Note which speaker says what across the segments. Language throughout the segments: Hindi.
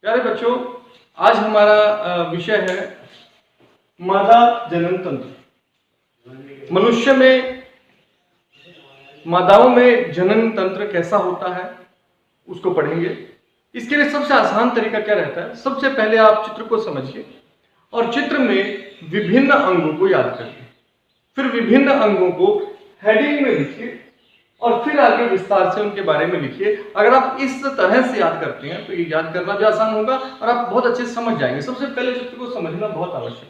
Speaker 1: प्यारे बच्चों, आज हमारा विषय है मादा जनन तंत्र। मनुष्य में मादाओं में जनन तंत्र कैसा होता है उसको पढ़ेंगे। इसके लिए सबसे आसान तरीका क्या रहता है, सबसे पहले आप चित्र को समझिए और चित्र में विभिन्न अंगों को याद करिए, फिर विभिन्न अंगों को हेडिंग में लिखिए और फिर आगे विस्तार से उनके बारे में लिखिए। अगर आप इस तरह से याद करते हैं तो ये याद करना भी आसान होगा और आप बहुत अच्छे से समझ जाएंगे। सबसे पहले चित्र को समझना बहुत आवश्यक है।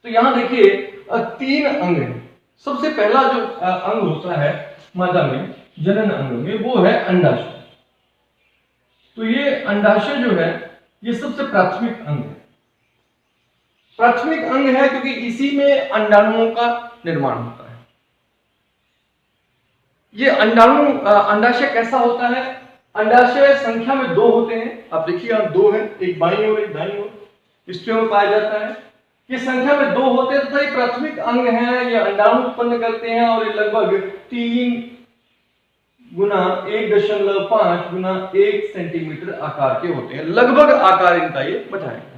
Speaker 1: तो यहां देखिए 3 अंग हैं। सबसे पहला जो अंग होता है मादा में, जनन अंग में, वो है अंडाशय। तो ये अंडाशय जो है ये सबसे प्राथमिक अंग है। प्राथमिक अंग है क्योंकि इसी में अंडाणुओं का निर्माण होता है। ये अंडाशय कैसा होता है? अंडाशय संख्या में 2 होते हैं। आप देखिए यहां 2 है, एक बाईं ओर एक दाईं ओर स्त्रियों में पाया जाता है। ये संख्या में 2 होते हैं तथा ये प्राथमिक अंग है। ये अंडाणु उत्पन्न करते हैं और ये लगभग 3 गुना 1.5 गुना 1 सेंटीमीटर आकार के होते हैं। लगभग आकार इनका ये बताएंगे।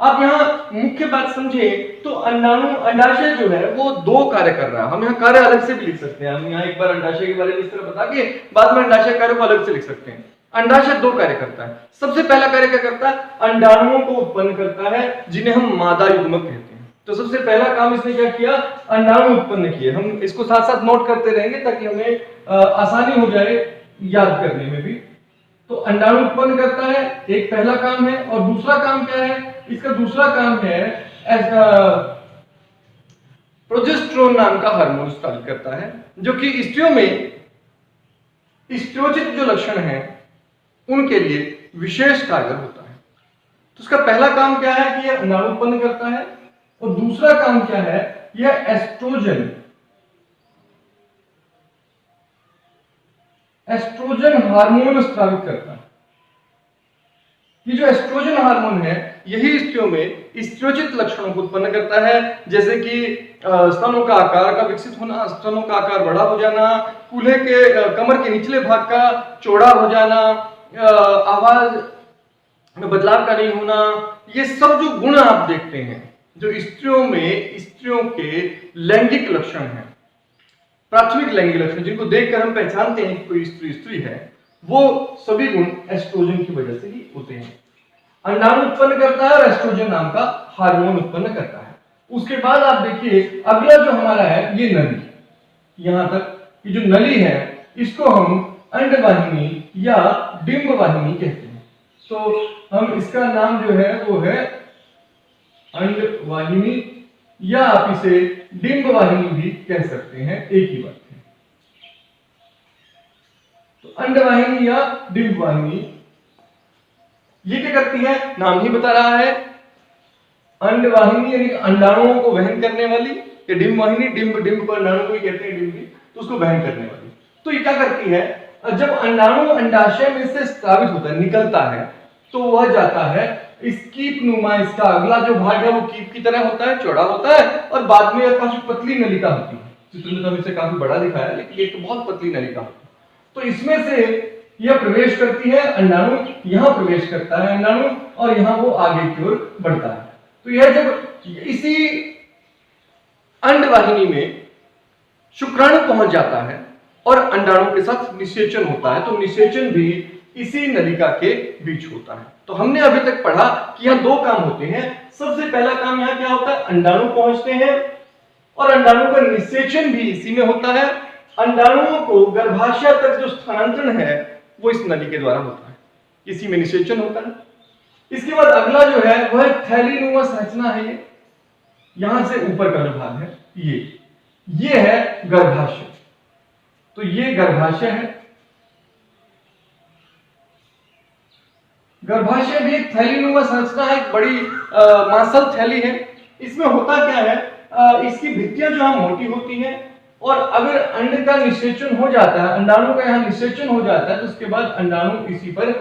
Speaker 1: आप यहाँ मुख्य बात समझे तो अंडाशय जो है वो 2 कार्य कर रहा है। हम यहाँ कार्य अलग से भी लिख सकते हैं। हम यहाँ एक बार अंडाशय के बारे में इस तरह बता के बाद में अंडाशय कार्य को अलग से लिख सकते हैं। अंडाशय 2 कार्य करता है। सबसे पहला कार्य क्या करता है? अंडाणुओं को उत्पन्न करता है, जिन्हें हम मादा युग्मक कहते हैं। तो सबसे पहला काम इसने क्या किया? अंडाणु उत्पन्न किए। हम इसको साथ साथ नोट करते रहेंगे ताकि हमें आसानी हो जाए याद करने में भी। तो अंडाणु उत्पन्न करता है, एक पहला काम है। और दूसरा काम क्या है इसका? दूसरा काम है प्रोजेस्टेरोन नाम का हार्मोन स्रावित करता है, जो कि स्त्रियों में स्त्रोजित जो लक्षण हैं उनके लिए विशेष कारगर होता है। तो उसका पहला काम क्या है कि यह अंडाणु उत्पन्न करता है और दूसरा काम क्या है? यह एस्ट्रोजन हार्मोन स्रावित करता है। ये जो एस्ट्रोजन हार्मोन है यही स्त्रियों में स्त्रोजित लक्षणों को उत्पन्न करता है, जैसे कि स्तनों का आकार का विकसित होना, स्तनों का आकार बड़ा हो जाना, कूल्हे के कमर के निचले भाग का चौड़ा हो जाना, आवाज में बदलाव का नहीं होना। ये सब जो गुण आप देखते हैं जो स्त्रियों के लैंगिक लक्षण हैं, प्राथमिक लैंगिक लक्षण जिनको देखकर हम पहचानते हैं कि कोई स्त्री है, वो सभी गुण एस्ट्रोजन की वजह से ही होते हैं। अंडाणु उत्पन्न करता है और एस्ट्रोजन नाम का हार्मोन उत्पन्न करता है। उसके बाद आप देखिए अगला जो हमारा है ये नली। यहां तक ये जो नली है इसको हम अंडवाहिनी या डिंब वाहिनी कहते हैं। तो हम इसका नाम जो है वो है अंडवाहिनी या आप इसे डिंब वाहिनी भी कह सकते हैं, एक ही बात है। तो अंडवाहिनी या डिंब वाहिनी ये क्या करती है? नाम ही बता रहा है। अंडवाहिनी यानी अंडाणुओं को वहन करने वाली, या डिंब वाहिनी, डिंब को अंडाणु को ही कहते हैं, डिंब भी, तो उसको वहन करने वाली। तो ये क्या करती है? जब अंडाणु अंडाशय में से स्रावित होता है, निकलता है, तो वह जाता है स्कीप नुमा। इसका अगला जो भाग है वो कीप की तरह होता है, चौड़ा होता है और बाद में यह काफी पतली नलिका होती है। चित्र में तो इसे काफी बड़ा दिखाया है लेकिन ये तो बहुत पतली नलिका होती है। तो इसमें से यह प्रवेश करती है, अंडाणु यहां प्रवेश करता है अंडाणु, और यहां वो आगे की ओर बढ़ता है। तो यह जब इसी अंडवाहिनी में शुक्राणु पहुंच जाता है और अंडाणु के साथ निषेचन होता है, तो निषेचन भी इसी नलिका के बीच होता है। तो हमने अभी तक पढ़ा कि यहां 2 काम होते हैं। सबसे पहला काम यहां क्या होता है? अंडाणु पहुंचते हैं और अंडाणु का निषेचन भी इसी में होता है। अंडाणुओं को गर्भाशय तक जो स्थानांतरण है वो इस नली के द्वारा होता है, इसी में निषेचन होता है। इसके बाद अगला जो है वह थैलीनुमा संरचना है। ये यहां से ऊपर का जो भाग है ये है गर्भाशय। तो ये गर्भाशय है। गर्भाशय भी एक थैलीनुमा संरचना है, एक बड़ी मांसल थैली है। इसमें होता क्या है? इसकी भित्तियां जो है मोटी होती हैं और अगर अंड का निषेचन हो जाता है, अंडाणु का यहाँ निषेचन हो जाता है, तो उसके बाद अंडाणु इसी पर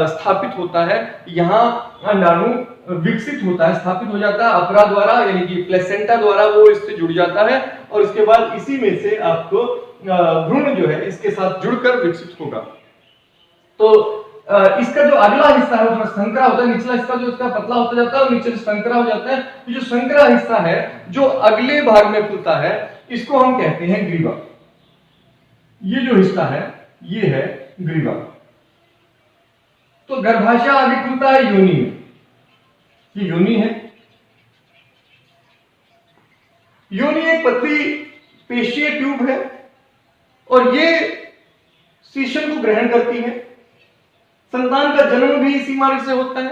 Speaker 1: स्थापित होता है। यहाँ अंडाणु विकसित होता है, स्थापित हो जाता है अपरा द्वारा, यानी कि प्लेसेंटा द्वारा वो इससे जुड़ जाता है और उसके बाद इसी में से आपको भ्रूण जो है इसके साथ जुड़कर विकसित होगा। तो इसका जो अगला हिस्सा है वो थोड़ा संकरा होता है, निचला हिस्सा जो इसका पतला होता जाता है और नीचे संकरा हो जाता है। तो जो संकरा हिस्सा है जो अगले भाग में खुलता है इसको हम कहते हैं ग्रीवा। ये जो हिस्सा है ये है ग्रीवा। तो गर्भाशय आगे खुलता है योनि में, ये योनि है। योनि एक पतली पेशीय ट्यूब है और ये शिशु को ग्रहण करती है। संतान का जन्म भी इसी मार्ग से होता है,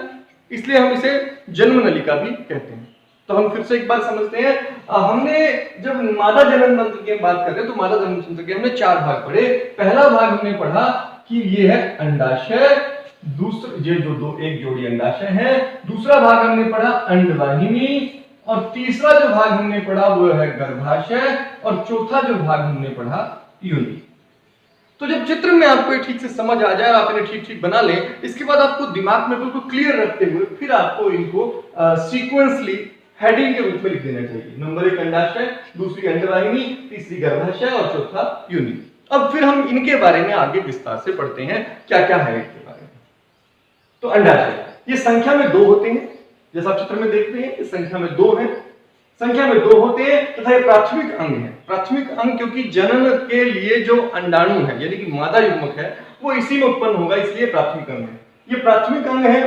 Speaker 1: इसलिए हम इसे जन्म नलिका भी कहते हैं। तो हम फिर से एक बार समझते हैं, हमने जब मादा जनन तंत्र की बात कर रहे हैं तो मादा जनन तंत्र के हमने 4 भाग पढ़े। पहला भाग हमने पढ़ा कि ये है अंडाशय, दूसरा ये जो एक जोड़ी अंडाशय है, दूसरा भाग हमने पढ़ा अंडवाहिनी, और तीसरा जो भाग हमने पढ़ा वो है गर्भाशय, और चौथा जो भाग हमने पढ़ा योनि। तो जब चित्र में आपको ठीक से समझ आ जाए, आप इन्हें ठीक बना लें, इसके बाद आपको दिमाग में बिल्कुल क्लियर रखते हुए फिर आपको इनको सीक्वेंसली हेडिंग के रूप में लिख देना चाहिए। नंबर 1 अंडाशय, दूसरी अंडवाहिनी, तीसरी गर्भाशय और चौथा योनि। अब फिर हम इनके बारे में आगे विस्तार से पढ़ते हैं क्या क्या है इनके बारे में। तो अंडाशय ये संख्या में 2 होते हैं, जैसा आप चित्र में देखते हैं इस संख्या में 2 है, संख्या में 2 होते हैं तथा ये प्राथमिक अंग है। प्राथमिक अंग क्योंकि जनन के लिए जो अंडाणु है यानी कि मादा युग्मक है वो इसी में उत्पन्न होगा, इसलिए प्राथमिक अंग है। ये प्राथमिक अंग है,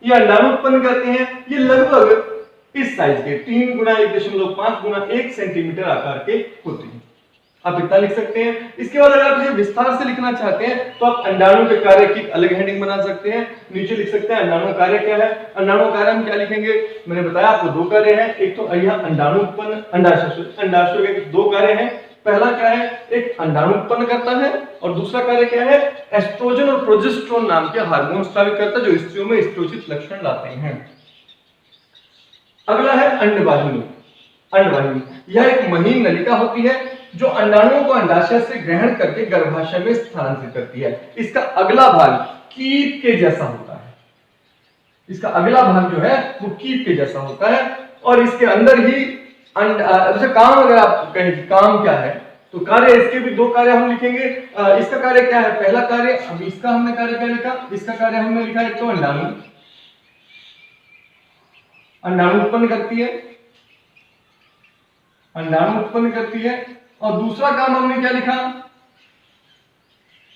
Speaker 1: ये अंडाणु उत्पन्न करते हैं। ये लगभग इस साइज के 3 गुना 1.5 गुना 1 सेंटीमीटर आकार के होते हैं। आप इतना लिख सकते हैं। इसके बाद अगर आप इसे विस्तार से लिखना चाहते हैं तो आप अंडाणु के कार्य की अलग हेडिंग बना सकते हैं। नीचे लिख सकते हैं अंडाणु कार्य क्या है। अंडाणु कार्य हम क्या लिखेंगे, मैंने बताया आपको 2 कार्य हैं। एक तो यहाँ अंडाणु उत्पन्न, अंडाशय के 2 कार्य हैं। पहला क्या है, एक अंडाणु उत्पन्न करता है और दूसरा कार्य क्या है, एस्ट्रोजन और प्रोजेस्टेरोन नाम के हार्मोन स्रावित करता है जो स्त्रियों में स्त्रोचित लक्षण लाते हैं। अगला है अंडवाहिनी। अंडवाहिनी यह एक महीन नलिका होती है जो अंडाणुओं को अंडाशय से ग्रहण करके गर्भाशय में स्थानांतरित करती है। इसका अगला भाग कीट के जैसा होता है। इसका अगला भाग जो है वो कीट के जैसा होता है और इसके अंदर ही जैसे काम, अगर आप कहें काम क्या है तो कार्य, इसके भी 2 कार्य हम लिखेंगे। इसका कार्य क्या है, पहला कार्य, अब इसका हमने कार्य क्या लिखा, इसका कार्य हमने लिखा एक तो अंडाणु, अंडाणु उत्पन्न करती है, अंडाणु उत्पन्न करती है। और दूसरा काम हमने क्या लिखा,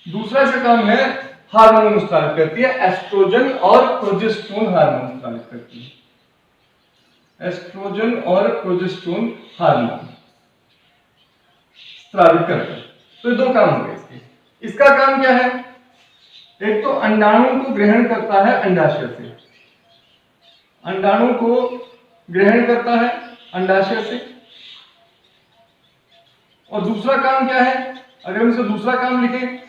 Speaker 1: दूसरा इसका काम है हार्मोन स्रावित करती है, एस्ट्रोजन और प्रोजेस्टेरोन हार्मोन स्रावित करती है। एस्ट्रोजन और प्रोजेस्टेरोन हार्मोन स्रावित करते हैं। तो ये 2 काम हो गए इसके। इसका काम क्या है, एक तो अंडाणु को ग्रहण करता है अंडाशय से, अंडाणु को ग्रहण करता है अंडाशय से। और दूसरा काम क्या है, अगर हम इसे दूसरा काम लिखें,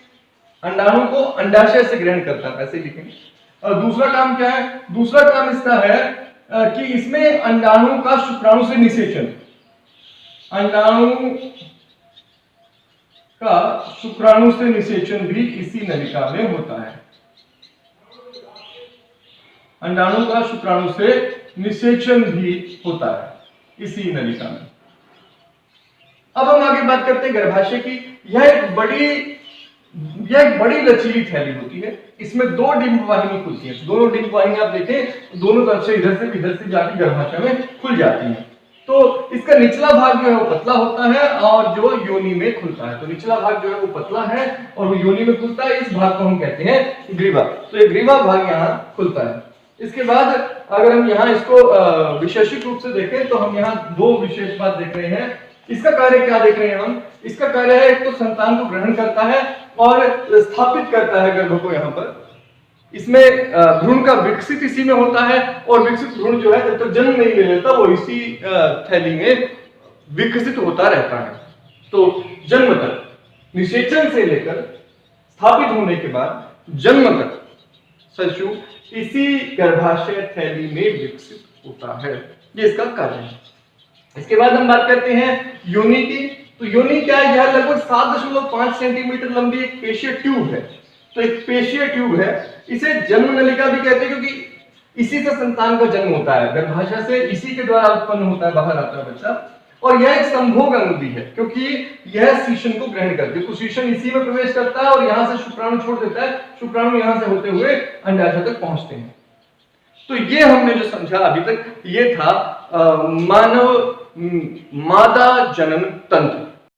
Speaker 1: अंडाणु को अंडाशय से ग्रहण करता है, ऐसे लिखेंगे। और दूसरा काम क्या है, दूसरा काम इसका है कि इसमें अंडाणु का शुक्राणु से निषेचन, अंडाणु का शुक्राणु से निषेचन भी इसी नलिका में होता है। अंडाणु का शुक्राणु से निषेचन भी होता है इसी नलिका में। अब हम आगे बात करते हैं गर्भाशय की। यह एक बड़ी लचीली थैली होती है। इसमें 2 डिंब वाहिनी खुलती है। दोनों डिंब वाहिनी आप देखें दोनों तरफ से, इधर से जाके गर्भाशय में खुल जाती हैं। तो इसका निचला भाग जो है वो पतला होता है और जो योनि में खुलता है। तो निचला भाग जो है वो पतला है और वो योनि में खुलता है। इस भाग को हम कहते हैं ग्रीवा। तो ये ग्रीवा भाग यहाँ खुलता है। इसके बाद अगर हम यहाँ इसको विशेषित रूप से देखें तो हम यहाँ 2 विशेष बात देख रहे हैं। इसका कार्य क्या देख रहे हैं हम, इसका कार्य है एक तो संतान को ग्रहण करता है और स्थापित करता है गर्भ को। यहाँ पर इसमें भ्रूण का विकसित इसी में होता है और विकसित भ्रूण जो है जब तक जन्म नहीं ले लेता वो इसी थैली में विकसित होता रहता है। तो जन्म तक, निषेचन से लेकर स्थापित होने के बाद जन्म तक शिशु इसी गर्भाशय थैली में विकसित होता है। ये इसका कार्य है। इसके बाद हम बात करते हैं योनि की। तो योनि क्या है, यह लगभग 7.5 सेंटीमीटर लंबी एक पेशीय ट्यूब है। तो एक पेशीय ट्यूब है, इसे जन्म नलिका भी कहते हैं क्योंकि इसी से संतान का जन्म होता है। गर्भाशय से इसी के द्वारा उत्पन्न होता है, बाहर आता है बच्चा। और यह एक संभोग अंगुली है, क्योंकि यह शीशन को ग्रहण करती है। तो शीशन इसी में प्रवेश करता है और यहां से शुक्राणु छोड़ देता है, शुक्राणु यहां से होते हुए अंडाशय तक पहुंचते हैं। तो ये हमने जो समझा अभी तक, ये था मानव मादा जनन तंत्र।